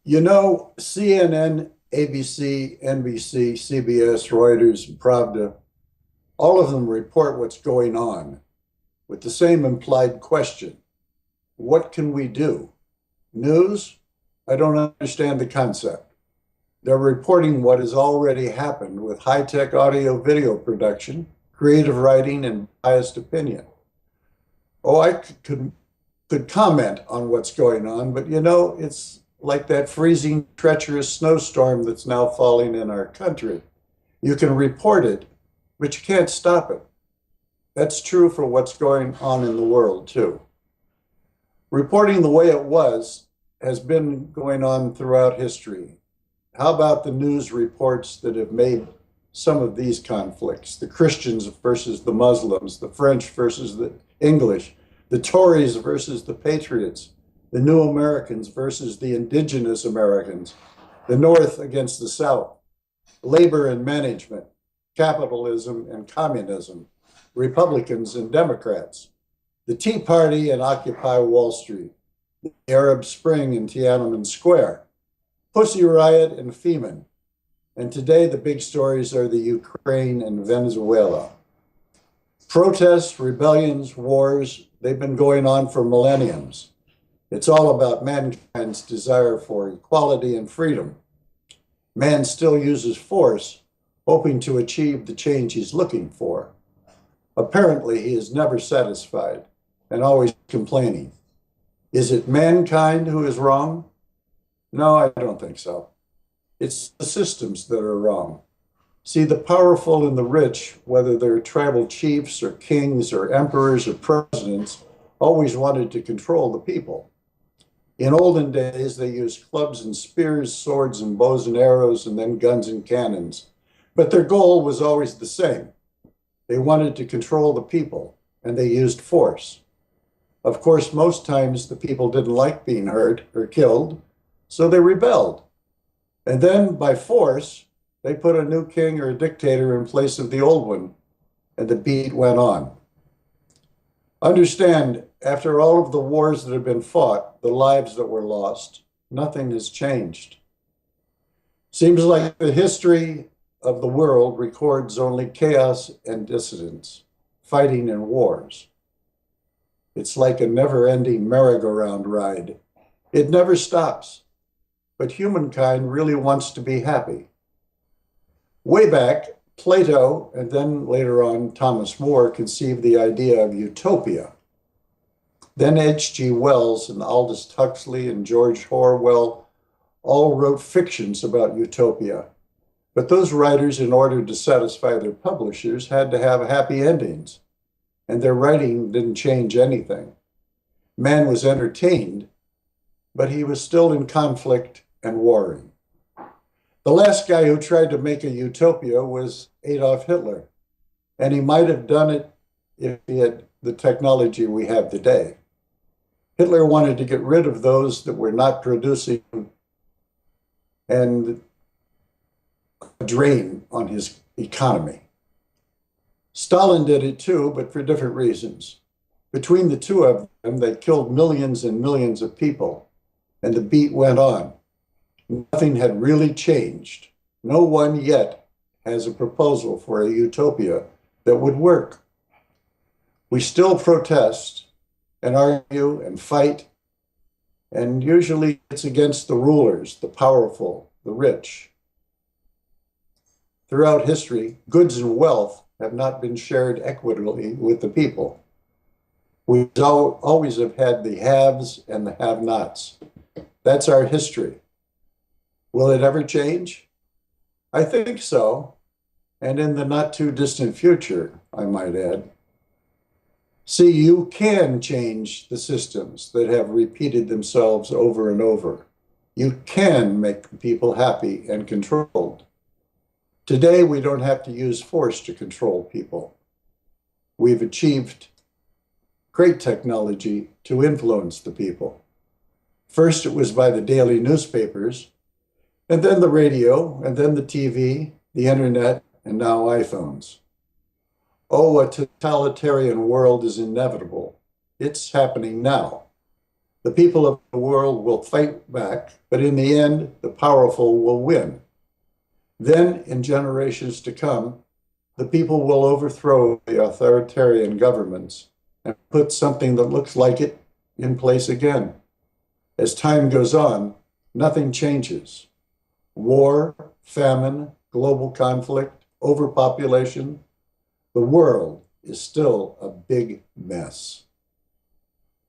You know, CNN, ABC, NBC, CBS, Reuters, and Pravda, all of them report what's going on with the same implied question. What can we do? News? I don't understand the concept. They're reporting what has already happened with high-tech audio video production, creative writing, and biased opinion. Oh, I could comment on what's going on, but it's like that freezing, treacherous snowstorm that's now falling in our country. You can report it, but you can't stop it. That's true for what's going on in the world, too. Reporting the way it was has been going on throughout history. How about the news reports that have made some of these conflicts? The Christians versus the Muslims, the French versus the English, the Tories versus the Patriots, the New Americans versus the Indigenous Americans, the North against the South, labor and management, capitalism and communism, Republicans and Democrats, the Tea Party and Occupy Wall Street, the Arab Spring and Tiananmen Square, Pussy Riot and Femen. And today the big stories are the Ukraine and Venezuela. Protests, rebellions, wars, they've been going on for millenniums. It's all about mankind's desire for equality and freedom. Man still uses force, hoping to achieve the change he's looking for. Apparently, he is never satisfied and always complaining. Is it mankind who is wrong? No, I don't think so. It's the systems that are wrong. See, the powerful and the rich, whether they're tribal chiefs or kings or emperors or presidents, always wanted to control the people. In olden days, they used clubs and spears, swords and bows and arrows, and then guns and cannons. But their goal was always the same. They wanted to control the people, and they used force. Of course, most times the people didn't like being hurt or killed, so they rebelled. And then, by force, they put a new king or a dictator in place of the old one, and the beat went on. Understand, after all of the wars that have been fought, the lives that were lost, nothing has changed. Seems like the history of the world records only chaos and dissidence, fighting and wars. It's like a never-ending merry-go-round ride. It never stops, but humankind really wants to be happy. Way back, Plato, and then later on Thomas More, conceived the idea of utopia. Then H.G. Wells and Aldous Huxley and George Orwell all wrote fictions about utopia. But those writers, in order to satisfy their publishers, had to have happy endings, and their writing didn't change anything. Man was entertained, but he was still in conflict and warring. The last guy who tried to make a utopia was Adolf Hitler, and he might have done it if he had the technology we have today. Hitler wanted to get rid of those that were not producing and a drain on his economy. Stalin did it too, but for different reasons. Between the two of them, they killed millions and millions of people, and the beat went on. Nothing had really changed. No one yet has a proposal for a utopia that would work. We still protest and argue and fight, and usually it's against the rulers, the powerful, the rich. Throughout history, goods and wealth have not been shared equitably with the people. We always have had the haves and the have-nots. That's our history. Will it ever change? I think so, and in the not too distant future, I might add. See, you can change the systems that have repeated themselves over and over. You can make people happy and controlled. Today, we don't have to use force to control people. We've achieved great technology to influence the people. First, it was by the daily newspapers, and then the radio, and then the TV, the internet, and now iPhones. Oh, a totalitarian world is inevitable. It's happening now. The people of the world will fight back, but in the end, the powerful will win. Then, in generations to come, the people will overthrow the authoritarian governments and put something that looks like it in place again. As time goes on, nothing changes. War, famine, global conflict, overpopulation, the world is still a big mess.